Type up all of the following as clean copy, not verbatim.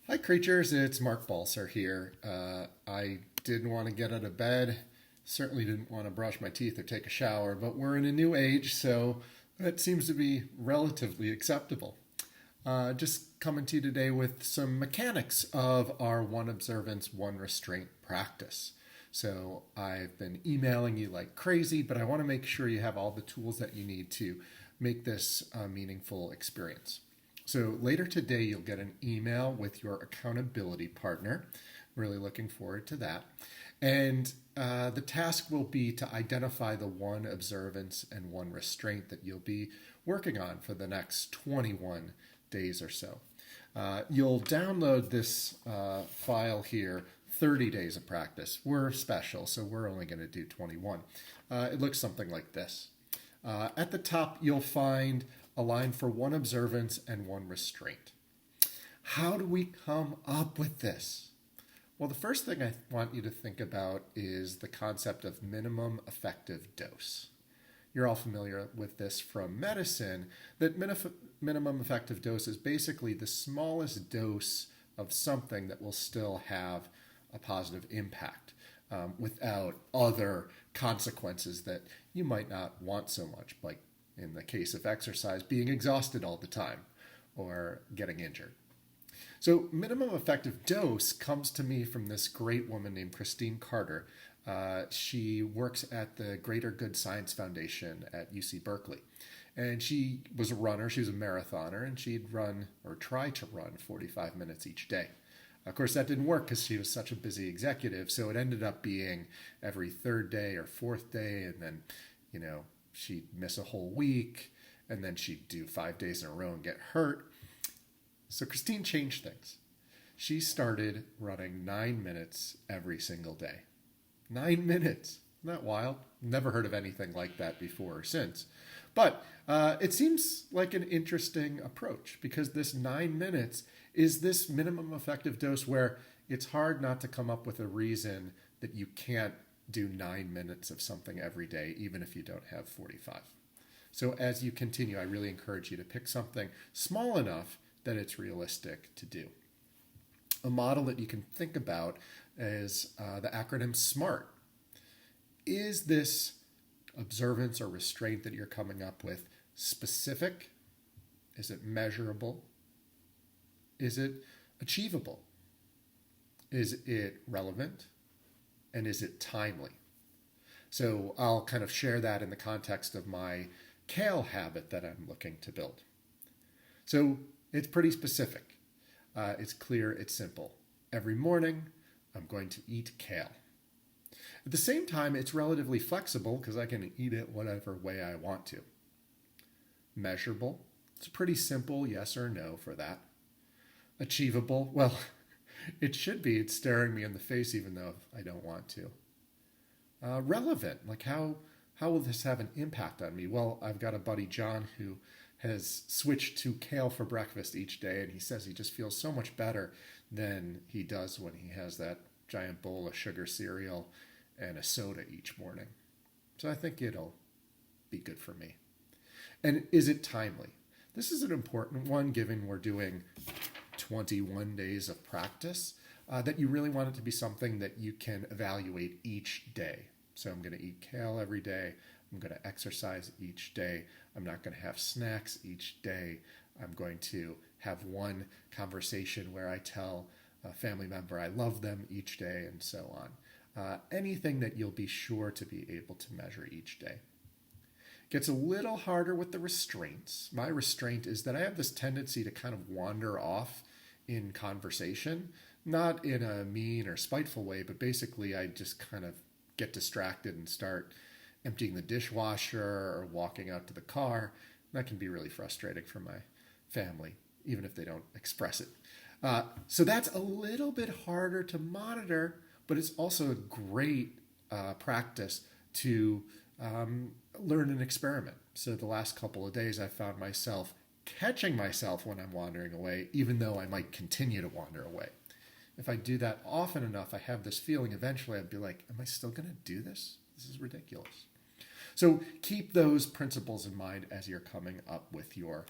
Hi, creatures. It's Mark Balser here. I didn't want to get out of bed. Certainly didn't want to brush my teeth or take a shower, but we're in a new age, so that seems to be relatively acceptable. Just coming to you today with some mechanics of our one observance, one restraint practice. So I've been emailing you like crazy, but I want to make sure you have all the tools that you need to make this a meaningful experience. So later today, you'll get an email with your accountability partner. Really looking forward to that. And the task will be to identify the one observance and one restraint that you'll be working on for the next 21 days or so. You'll download this file here, 30 days of practice. We're special, so we're only going to do 21. It looks something like this. At the top, you'll find a line for one observance and one restraint. How do we come up with this? Well, the first thing I want you to think about is the concept of minimum effective dose. You're all familiar with this from medicine, that minimum effective dose is basically the smallest dose of something that will still have a positive impact without other consequences that you might not want so much, like in the case of exercise, being exhausted all the time or getting injured. So minimum effective dose comes to me from this great woman named Christine Carter. She works at the Greater Good Science Foundation at UC Berkeley. And she was a runner, she was a marathoner, and she'd run or try to run 45 minutes each day. Of course, that didn't work because she was such a busy executive, so it ended up being every third day or fourth day, and then, she'd miss a whole week, and then she'd do 5 days in a row and get hurt. So Christine changed things. She started running 9 minutes every single day. 9 minutes. Isn't that wild? Never heard of anything like that before or since. But it seems like an interesting approach because this 9 minutes is this minimum effective dose where it's hard not to come up with a reason that you can't do 9 minutes of something every day, even if you don't have 45. So as you continue, I really encourage you to pick something small enough that it's realistic to do. A model that you can think about is the acronym SMART. Is this observance or restraint that you're coming up with specific? Is it measurable? Is it achievable? Is it relevant? And is it timely? So I'll kind of share that in the context of my kale habit that I'm looking to build. So it's pretty specific. It's clear, it's simple. Every morning, I'm going to eat kale. At the same time, it's relatively flexible because I can eat it whatever way I want to. Measurable. It's pretty simple yes or no for that. Achievable. Well, it should be. It's staring me in the face even though I don't want to. Relevant. Like how will this have an impact on me? Well, I've got a buddy, John, who has switched to kale for breakfast each day, and he says he just feels so much better than he does when he has that giant bowl of sugar cereal and a soda each morning. So I think it'll be good for me. And is it timely? This is an important one given we're doing 21 days of practice, that you really want it to be something that you can evaluate each day. So I'm going to eat kale every day. I'm going to exercise each day. I'm not going to have snacks each day. I'm going to have one conversation where I tell a family member I love them each day, and so on. Anything that you'll be sure to be able to measure each day. Gets a little harder with the restraints. My restraint is that I have this tendency to kind of wander off in conversation, not in a mean or spiteful way, but basically I just kind of get distracted and start emptying the dishwasher or walking out to the car. That can be really frustrating for my family, even if they don't express it. So that's a little bit harder to monitor, but it's also a great practice to learn and experiment. So the last couple of days I found myself catching myself when I'm wandering away, even though I might continue to wander away. If I do that often enough, I have this feeling eventually I'd be like, am I still going to do this? This is ridiculous. So keep those principles in mind as you're coming up with your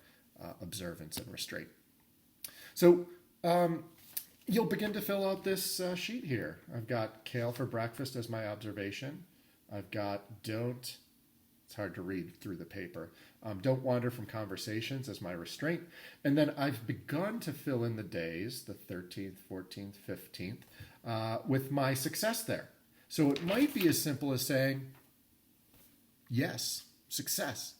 observance and restraint. So You'll begin to fill out this sheet here. I've got kale for breakfast as my observation. I've got don't, it's hard to read through the paper, don't wander from conversations as my restraint. And then I've begun to fill in the days, the 13th, 14th, 15th, with my success there. So it might be as simple as saying, yes, success.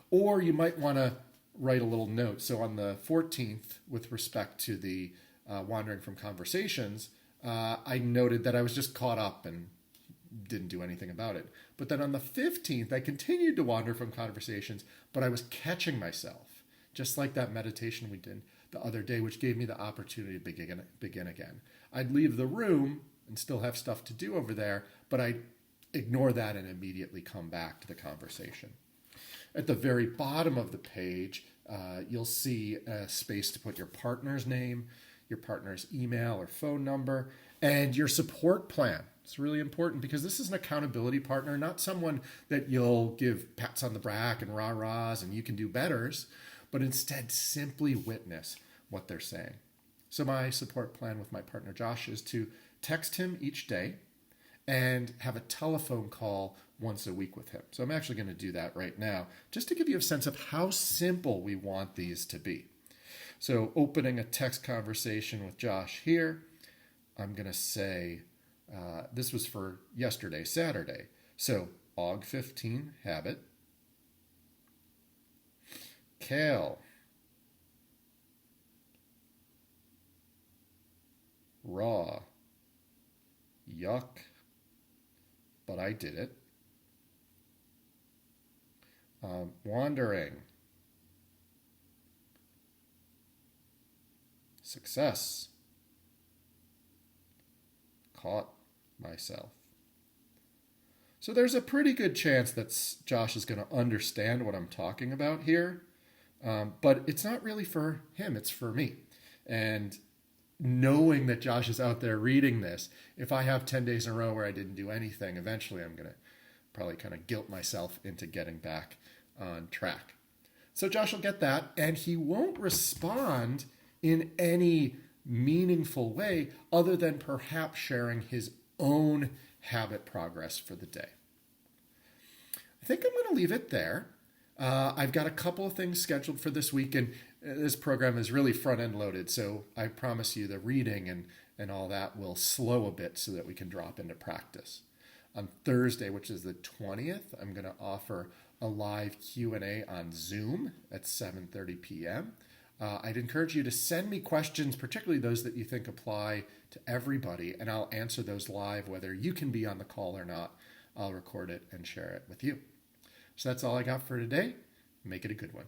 Or you might want to write a little note. So on the 14th, with respect to the wandering from conversations, I noted that I was just caught up and didn't do anything about it. But then on the 15th, I continued to wander from conversations, but I was catching myself, just like that meditation we did the other day, which gave me the opportunity to begin again. I'd leave the room and still have stuff to do over there, but I'd ignore that and immediately come back to the conversation. At the very bottom of the page, you'll see a space to put your partner's name, your partner's email or phone number, and your support plan. It's really important because this is an accountability partner, not someone that you'll give pats on the back and rah-rahs and you can do betters, but instead simply witness what they're saying. So my support plan with my partner Josh is to text him each day and have a telephone call once a week with him. So I'm actually going to do that right now, just to give you a sense of how simple we want these to be. So opening a text conversation with Josh here, I'm going to say, this was for yesterday, Saturday. So Aug 15, habit. Kale. Raw. Yuck. But I did it. Wandering. Success. Caught myself. So there's a pretty good chance that Josh is going to understand what I'm talking about here, but it's not really for him, it's for me. And knowing that Josh is out there reading this, if I have 10 days in a row where I didn't do anything, eventually I'm going to probably kind of guilt myself into getting back on track. So Josh will get that, and he won't respond in any meaningful way other than perhaps sharing his own habit progress for the day. I think I'm going to leave it there. I've got a couple of things scheduled for this week, and this program is really front-end loaded, so I promise you the reading and all that will slow a bit so that we can drop into practice. On Thursday, which is the 20th, I'm going to offer a live Q&A on Zoom at 7:30 p.m. I'd encourage you to send me questions, particularly those that you think apply to everybody, and I'll answer those live, whether you can be on the call or not. I'll record it and share it with you. So that's all I got for today. Make it a good one.